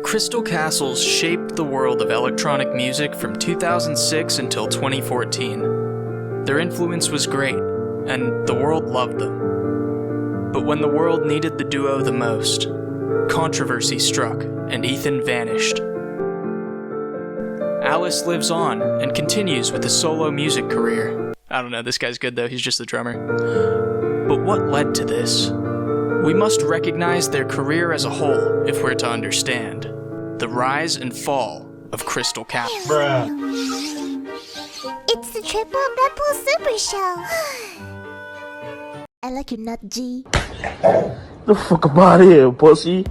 Crystal Castles shaped the world of electronic music from 2006 until 2014. Their influence was great, and the world loved them. But when the world needed the duo the most, controversy struck and Ethan vanished. Alice lives on and continues with a solo music career. I don't know, this guy's good though, he's just the drummer. But what led to this? We must recognize their career as a whole if we're to understand the rise and fall of Crystal Castles. It's the Triple Maple Super Show. I like your nut, G. The fuck about here, pussy?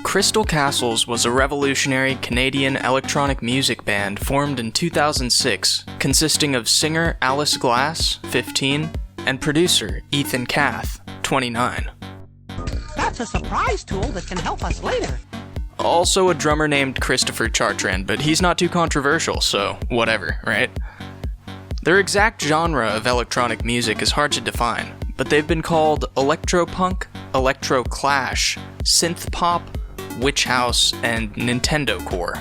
Crystal Castles was a revolutionary Canadian electronic music band formed in 2006, consisting of singer Alice Glass, 15, and producer Ethan Kath, 29. That's a surprise tool that can help us later. Also a drummer named Christopher Chartrand, but he's not too controversial, so whatever, right? Their exact genre of electronic music is hard to define, but they've been called electropunk, electroclash, synth-pop, witch house, and nintendocore.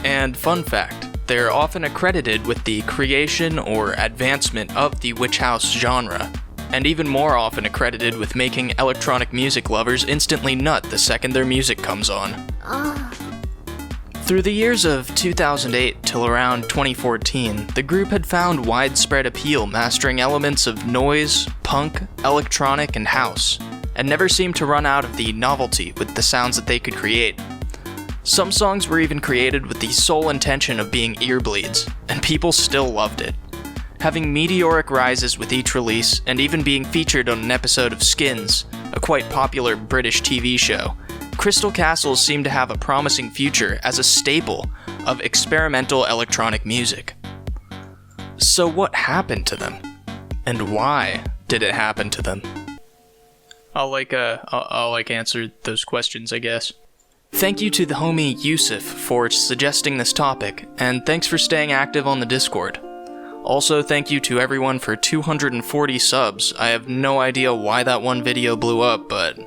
And fun fact, they're often accredited with the creation or advancement of the witch house genre, and even more often accredited with making electronic music lovers instantly nut the second their music comes on. Through the years of 2008 till around 2014, the group had found widespread appeal mastering elements of noise, punk, electronic, and house, and never seemed to run out of the novelty with the sounds that they could create. Some songs were even created with the sole intention of being earbleeds, and people still loved it. Having meteoric rises with each release, and even being featured on an episode of Skins, a quite popular British TV show, Crystal Castles seemed to have a promising future as a staple of experimental electronic music. So what happened to them? And why did it happen to them? I'll answer those questions, I guess. Thank you to the homie Yusuf for suggesting this topic, and thanks for staying active on the Discord. Also, thank you to everyone for 240 subs. I have no idea why that one video blew up, but,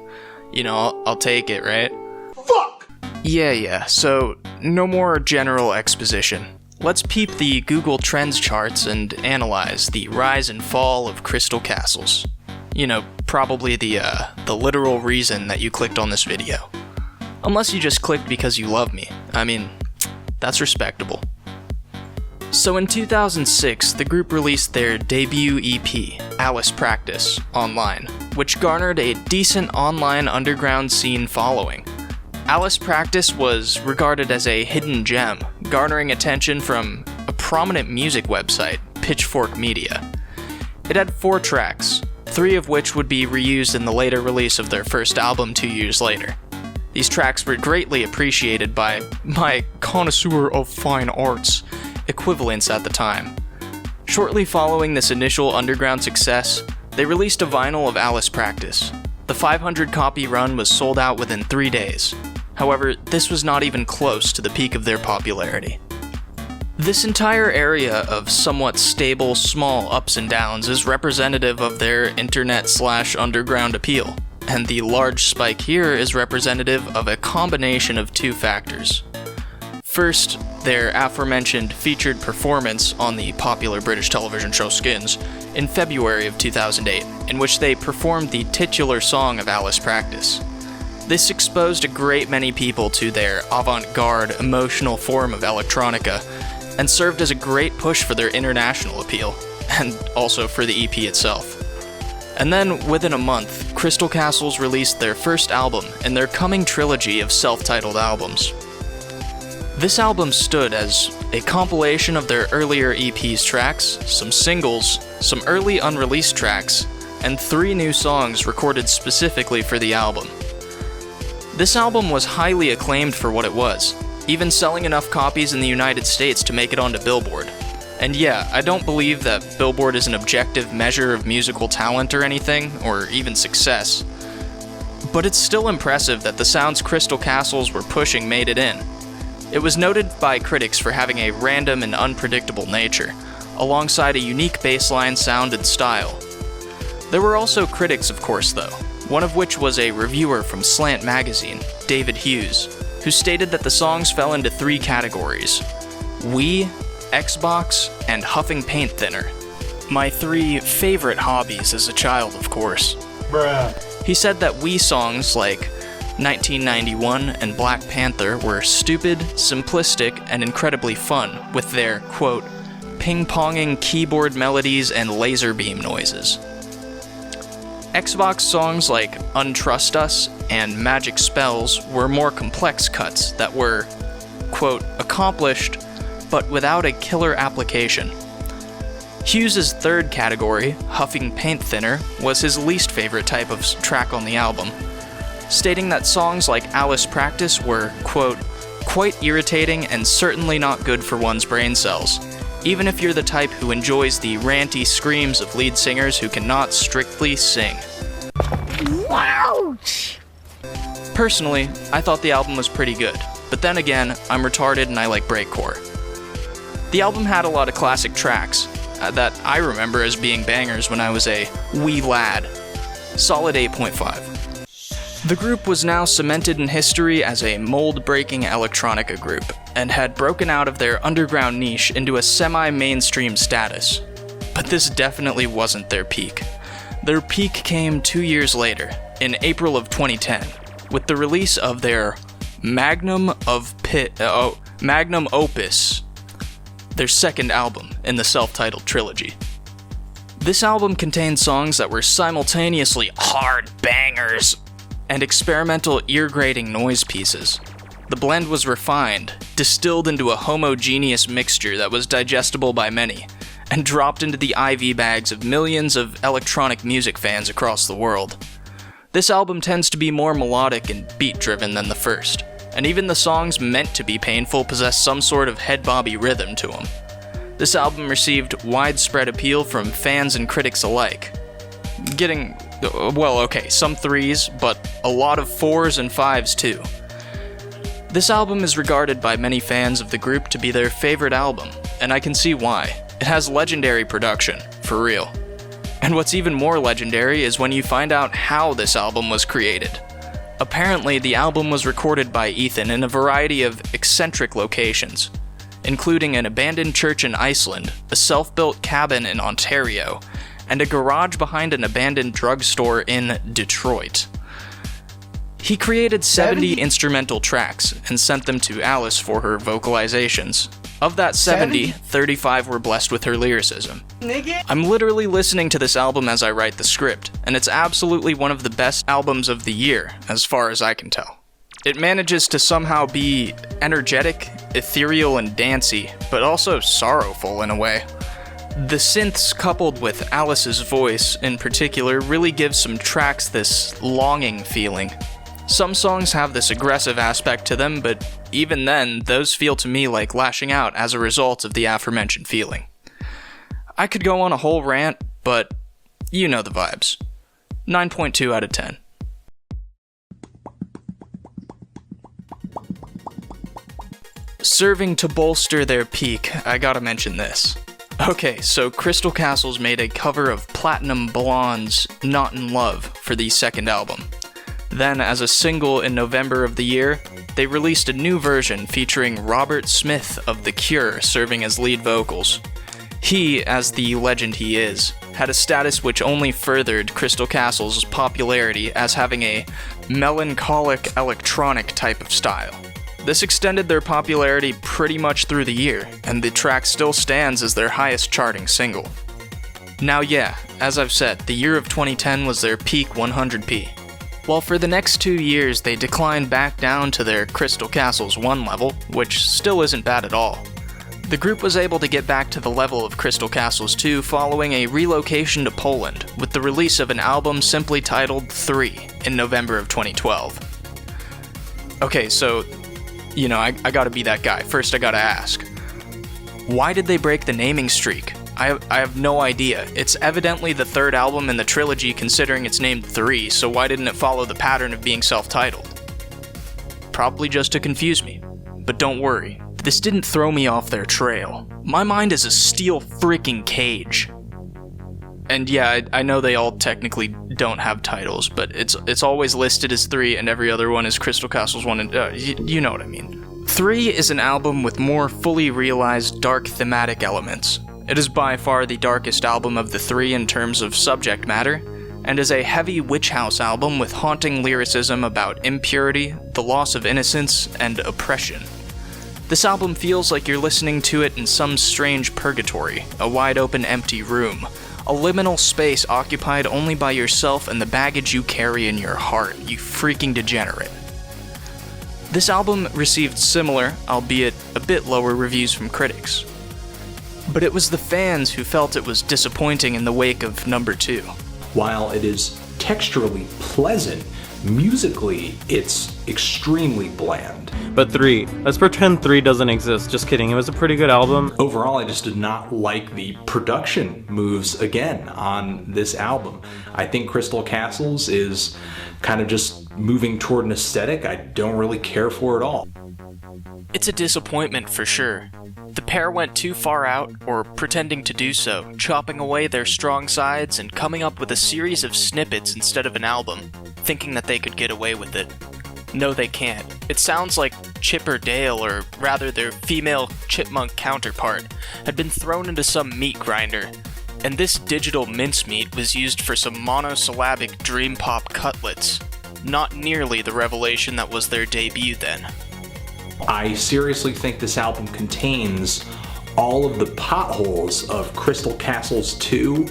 you know, I'll take it, right? Fuck! Yeah, so no more general exposition. Let's peep the Google Trends charts and analyze the rise and fall of Crystal Castles. You know, probably the literal reason that you clicked on this video. Unless you just clicked because you love me. I mean, that's respectable. So in 2006, the group released their debut EP, Alice Practice, online, which garnered a decent online underground scene following. Alice Practice was regarded as a hidden gem, garnering attention from a prominent music website, Pitchfork Media. It had 4 tracks, 3 of which would be reused in the later release of their first album 2 years later. These tracks were greatly appreciated by my connoisseur of fine arts equivalents at the time. Shortly following this initial underground success, they released a vinyl of Alice Practice. The 500 copy run was sold out within 3 days. However, this was not even close to the peak of their popularity. This entire area of somewhat stable, small ups and downs is representative of their internet/underground appeal, and the large spike here is representative of a combination of 2 factors. First, their aforementioned featured performance on the popular British television show Skins in February of 2008, in which they performed the titular song of Alice Practice. This exposed a great many people to their avant-garde, emotional form of electronica, and served as a great push for their international appeal, and also for the EP itself. And then, within a month, Crystal Castles released their first album in their coming trilogy of self-titled albums. This album stood as a compilation of their earlier EP's tracks, some singles, some early unreleased tracks, and 3 new songs recorded specifically for the album. This album was highly acclaimed for what it was, even selling enough copies in the United States to make it onto Billboard. And yeah, I don't believe that Billboard is an objective measure of musical talent or anything, or even success. But it's still impressive that the sounds Crystal Castles were pushing made it in. It was noted by critics for having a random and unpredictable nature, alongside a unique bassline sound and style. There were also critics, of course, though, one of which was a reviewer from Slant Magazine, David Hughes, who stated that the songs fell into 3 categories: Wii, Xbox, and Huffing paint thinner. My 3 favorite hobbies as a child, of course. Bruh. He said that Wii songs like 1991 and Black Panther were stupid, simplistic, and incredibly fun, with their, quote, ping-ponging keyboard melodies and laser beam noises. Xbox songs like Untrust Us and Magic Spells were more complex cuts that were, quote, accomplished, but without a killer application. Hughes' 3rd category, Huffing paint thinner, was his least favorite type of track on the album, stating that songs like Alice Practice were, quote, quite irritating and certainly not good for one's brain cells, even if you're the type who enjoys the ranty screams of lead singers who cannot strictly sing. Ouch! Personally, I thought the album was pretty good, but then again, I'm retarded and I like breakcore. The album had a lot of classic tracks that I remember as being bangers when I was a wee lad. Solid 8.5. The group was now cemented in history as a mold-breaking electronica group, and had broken out of their underground niche into a semi-mainstream status. But this definitely wasn't their peak. Their peak came 2 years later, in April of 2010, with the release of their magnum opus, their 2nd album in the self-titled trilogy. This album contained songs that were simultaneously hard bangers and experimental ear-grating noise pieces. The blend was refined, distilled into a homogeneous mixture that was digestible by many, and dropped into the IV bags of millions of electronic music fans across the world. This album tends to be more melodic and beat-driven than the first, and even the songs meant to be painful possess some sort of head-bobby rhythm to them. This album received widespread appeal from fans and critics alike, getting, well, okay, some 3s, but a lot of 4s and 5s too. This album is regarded by many fans of the group to be their favorite album, and I can see why. It has legendary production, for real. And what's even more legendary is when you find out how this album was created. Apparently, the album was recorded by Ethan in a variety of eccentric locations, including an abandoned church in Iceland, a self-built cabin in Ontario, and a garage behind an abandoned drugstore in Detroit. He created 70 instrumental tracks and sent them to Alice for her vocalizations. Of that 70, 35 were blessed with her lyricism. I'm literally listening to this album as I write the script, and it's absolutely one of the best albums of the year, as far as I can tell. It manages to somehow be energetic, ethereal, and dancey, but also sorrowful in a way. The synths coupled with Alice's voice in particular really gives some tracks this longing feeling. Some songs have this aggressive aspect to them, but even then, those feel to me like lashing out as a result of the aforementioned feeling. I could go on a whole rant, but you know the vibes. 9.2 out of 10. Serving to bolster their peak, I gotta mention this. Okay, so Crystal Castles made a cover of Platinum Blonde's Not in Love for the 2nd album. Then, as a single in November of the year, they released a new version featuring Robert Smith of The Cure serving as lead vocals. He, as the legend he is, had a status which only furthered Crystal Castles' popularity as having a melancholic electronic type of style. This extended their popularity pretty much through the year, and the track still stands as their highest charting single. Now yeah, as I've said, the year of 2010 was their peak 100p. While for the next 2 years they declined back down to their Crystal Castles 1 level, which still isn't bad at all. The group was able to get back to the level of Crystal Castles 2 following a relocation to Poland, with the release of an album simply titled 3 in November of 2012. Okay, so, I gotta be that guy. First I gotta ask, why did they break the naming streak? I have no idea. It's evidently the 3rd album in the trilogy considering it's named 3, so why didn't it follow the pattern of being self-titled? Probably just to confuse me. But don't worry, this didn't throw me off their trail. My mind is a steel freaking cage. And yeah, I know they all technically don't have titles, but it's always listed as 3, and every other one is Crystal Castles 1 and... you know what I mean. 3 is an album with more fully realized dark thematic elements. It is by far the darkest album of the 3 in terms of subject matter, and is a heavy witch house album with haunting lyricism about impurity, the loss of innocence, and oppression. This album feels like you're listening to it in some strange purgatory, a wide-open empty room, a liminal space occupied only by yourself and the baggage you carry in your heart, you freaking degenerate. This album received similar, albeit a bit lower, reviews from critics. But it was the fans who felt it was disappointing in the wake of number 2. While it is texturally pleasant, musically it's extremely bland. But 3. Let's pretend 3 doesn't exist. Just kidding. It was a pretty good album. Overall, I just did not like the production moves again on this album. I think Crystal Castles is kind of just moving toward an aesthetic I don't really care for at all. It's a disappointment for sure. The pair went too far out, or pretending to do so, chopping away their strong sides and coming up with a series of snippets instead of an album, thinking that they could get away with it. No, they can't. It sounds like Chip or Dale, or rather their female chipmunk counterpart, had been thrown into some meat grinder, and this digital mincemeat was used for some monosyllabic dream pop cutlets. Not nearly the revelation that was their debut then. I seriously think this album contains all of the potholes of Crystal Castles 2,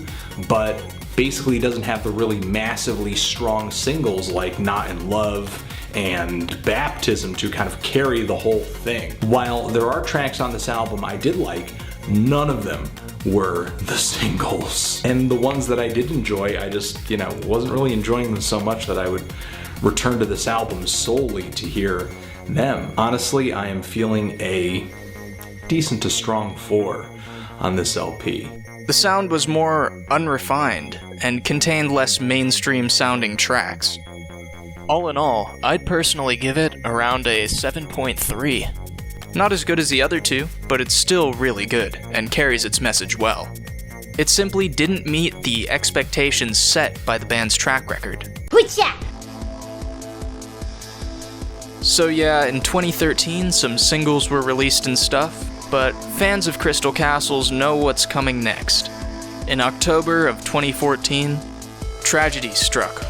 but basically doesn't have the really massively strong singles like Not in Love and Baptism to kind of carry the whole thing. While there are tracks on this album I did like, none of them were the singles. And the ones that I did enjoy, I just, wasn't really enjoying them so much that I would return to this album solely to hear them. Honestly, I am feeling a decent to strong 4 on this LP. The sound was more unrefined and contained less mainstream sounding tracks. All in all, I'd personally give it around a 7.3. Not as good as the other 2, but it's still really good and carries its message well. It simply didn't meet the expectations set by the band's track record. So yeah, in 2013 some singles were released and stuff, but fans of Crystal Castles know what's coming next. In October of 2014, tragedy struck.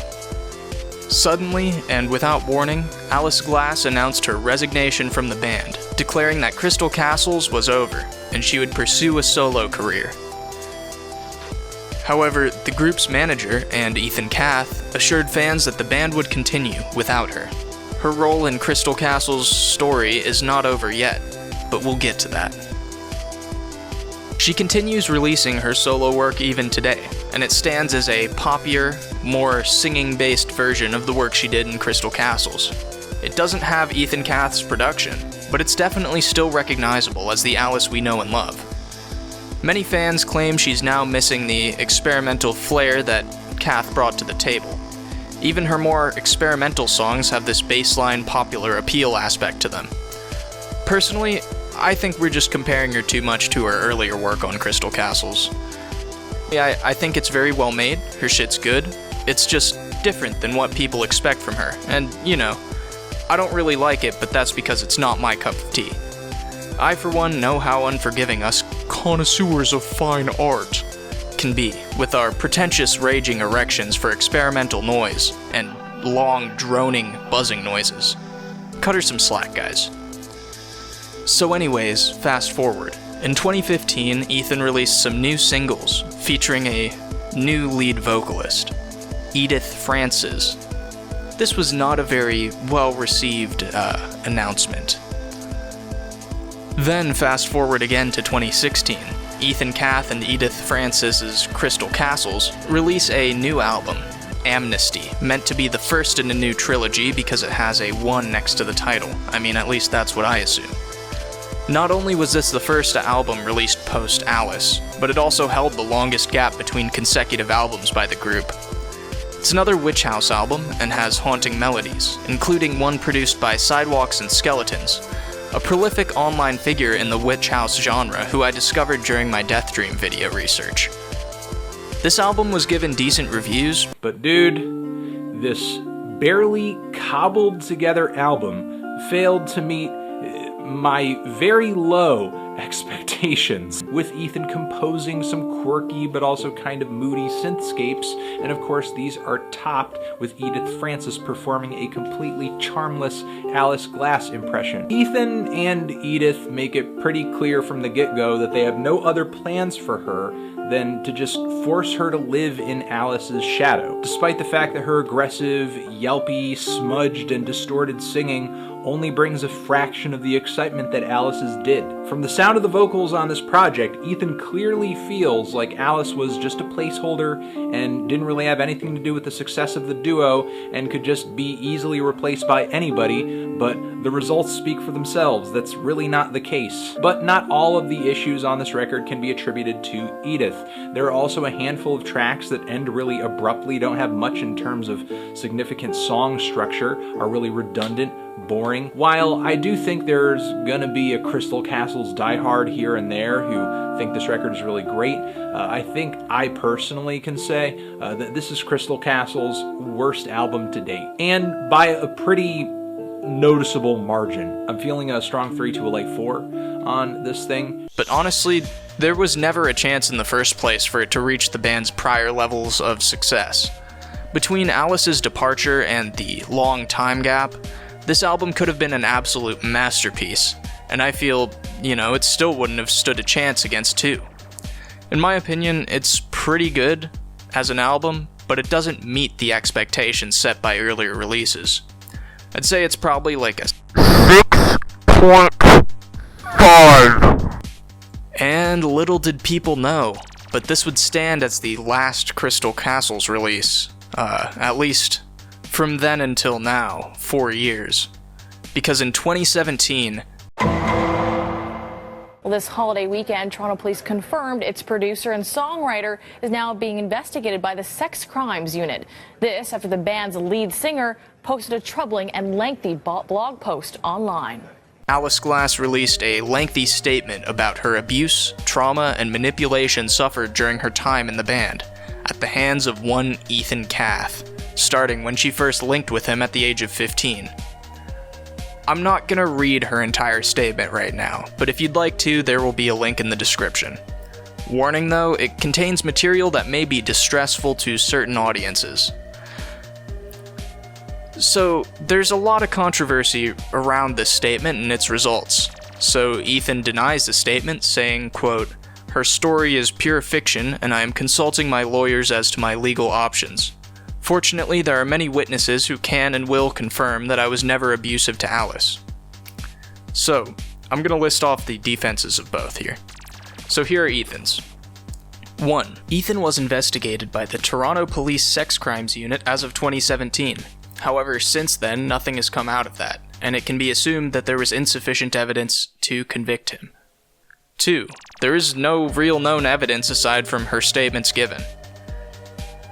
Suddenly, and without warning, Alice Glass announced her resignation from the band, declaring that Crystal Castles was over, and she would pursue a solo career. However, the group's manager and Ethan Kath assured fans that the band would continue without her. Her role in Crystal Castles' story is not over yet, but we'll get to that. She continues releasing her solo work even today, and it stands as a poppier, more singing-based version of the work she did in Crystal Castles. It doesn't have Ethan Kath's production, but it's definitely still recognizable as the Alice we know and love. Many fans claim she's now missing the experimental flair that Kath brought to the table. Even her more experimental songs have this baseline popular appeal aspect to them. Personally, I think we're just comparing her too much to her earlier work on Crystal Castles. Yeah, I think it's very well made, her shit's good, it's just different than what people expect from her, and, I don't really like it, but that's because it's not my cup of tea. I, for one, know how unforgiving us connoisseurs of fine art can be, with our pretentious raging erections for experimental noise, and long, droning, buzzing noises. Cut her some slack, guys. So anyways, fast forward. In 2015, Ethan released some new singles, featuring a new lead vocalist, Edith Francis. This was not a very well-received announcement. Then fast forward again to 2016. Ethan Kath and Edith Francis's Crystal Castles release a new album, Amnesty, meant to be the first in a new trilogy because it has a 1 next to the title. I mean, at least that's what I assume. Not only was this the first album released post-Alice, but it also held the longest gap between consecutive albums by the group. It's another Witch House album and has haunting melodies, including one produced by Sidewalks and Skeletons, a prolific online figure in the Witch House genre who I discovered during my Death Dream video research. This album was given decent reviews, but dude, this barely cobbled together album failed to meet my very low expectations, with Ethan composing some quirky but also kind of moody synthscapes, and of course these are topped with Edith Francis performing a completely charmless Alice Glass impression. Ethan and Edith make it pretty clear from the get-go that they have no other plans for her than to just force her to live in Alice's shadow, despite the fact that her aggressive, yelpy, smudged, and distorted singing only brings a fraction of the excitement that Alice's did. From the sound of the vocals on this project, Ethan clearly feels like Alice was just a placeholder and didn't really have anything to do with the success of the duo and could just be easily replaced by anybody, but the results speak for themselves. That's really not the case. But not all of the issues on this record can be attributed to Edith. There are also a handful of tracks that end really abruptly, don't have much in terms of significant song structure, are really redundant, boring. While I do think there's gonna be a Crystal Castles diehard here and there who think this record is really great, I think I personally can say that this is Crystal Castles' worst album to date, and by a pretty noticeable margin. I'm feeling a strong 3 to a light 4 on this thing. But honestly, there was never a chance in the first place for it to reach the band's prior levels of success. Between Alice's departure and the long time gap, this album could have been an absolute masterpiece, and I feel, it still wouldn't have stood a chance against 2. In my opinion, it's pretty good as an album, but it doesn't meet the expectations set by earlier releases. I'd say it's probably like a 6.5. And little did people know, but this would stand as the last Crystal Castles release, at least from then until now, 4 years. Because in 2017... Well, this holiday weekend, Toronto police confirmed its producer and songwriter is now being investigated by the Sex Crimes Unit. This after the band's lead singer posted a troubling and lengthy blog post online. Alice Glass released a lengthy statement about her abuse, trauma, and manipulation suffered during her time in the band, at the hands of one Ethan Kath, starting when she first linked with him at the age of 15. I'm not gonna read her entire statement right now, but if you'd like to, there will be a link in the description. Warning though, it contains material that may be distressful to certain audiences. So, there's a lot of controversy around this statement and its results. So, Ethan denies the statement, saying, quote, "Her story is pure fiction, and I am consulting my lawyers as to my legal options. Fortunately, there are many witnesses who can and will confirm that I was never abusive to Alice." So, I'm gonna list off the defenses of both here. So here are Ethan's. 1. Ethan was investigated by the Toronto Police Sex Crimes Unit as of 2017. However, since then, nothing has come out of that, and it can be assumed that there was insufficient evidence to convict him. 2. There is no real known evidence aside from her statements given.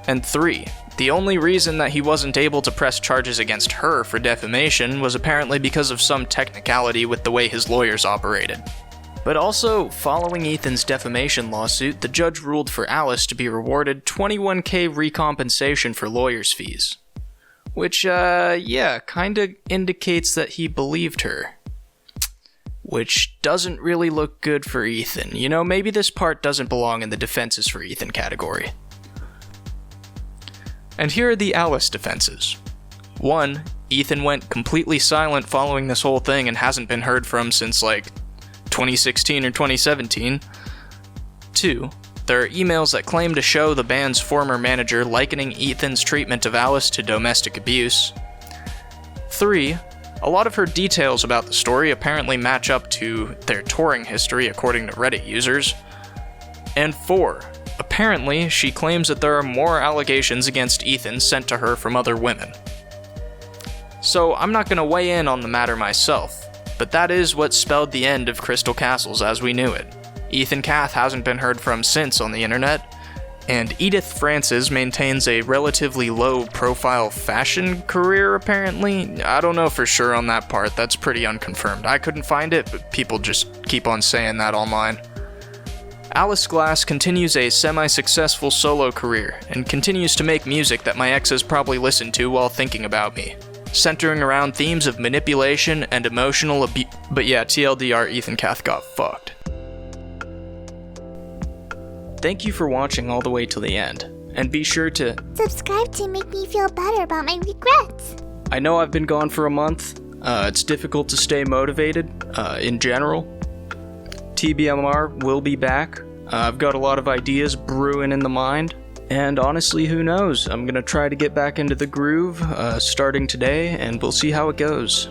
And 3. The only reason that he wasn't able to press charges against her for defamation was apparently because of some technicality with the way his lawyers operated. But also, following Ethan's defamation lawsuit, the judge ruled for Alice to be rewarded $21,000 recompensation for lawyers' fees. Which, kinda indicates that he believed her. Which doesn't really look good for Ethan. Maybe this part doesn't belong in the defenses for Ethan category. And here are the Alice defenses. 1. Ethan went completely silent following this whole thing and hasn't been heard from since 2016 or 2017. 2. There are emails that claim to show the band's former manager likening Ethan's treatment of Alice to domestic abuse. 3. A lot of her details about the story apparently match up to their touring history according to Reddit users. And 4. Apparently, she claims that there are more allegations against Ethan sent to her from other women. So I'm not going to weigh in on the matter myself, but that is what spelled the end of Crystal Castles as we knew it. Ethan Kath hasn't been heard from since on the internet, and Edith Francis maintains a relatively low-profile fashion career, apparently. I don't know for sure on that part, that's pretty unconfirmed. I couldn't find it, but people just keep on saying that online. Alice Glass continues a semi-successful solo career and continues to make music that my exes probably listen to while thinking about me, centering around themes of manipulation and emotional abuse. But yeah, TLDR, Ethan Kath got fucked. Thank you for watching all the way till the end, and be sure to Subscribe to make me feel better about my regrets. I know I've been gone for a month. It's difficult to stay motivated, in general. TBMR will be back. I've got a lot of ideas brewing in the mind. And honestly, who knows? I'm gonna try to get back into the groove, starting today, and we'll see how it goes.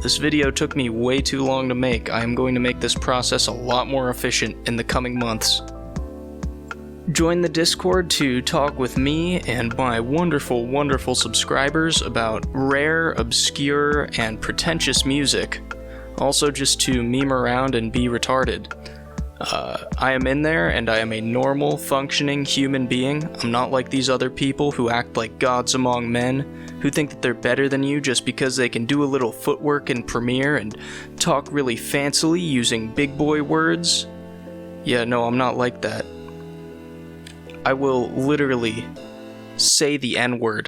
This video took me way too long to make. I am going to make this process a lot more efficient in the coming months. Join the Discord to talk with me and my wonderful, wonderful subscribers about rare, obscure, and pretentious music. Also just to meme around and be retarded. I am in there, and I am a normal, functioning human being. I'm not like these other people who act like gods among men, who think that they're better than you just because they can do a little footwork in Premiere and talk really fancily using big boy words. Yeah, no, I'm not like that. I will literally say the N-word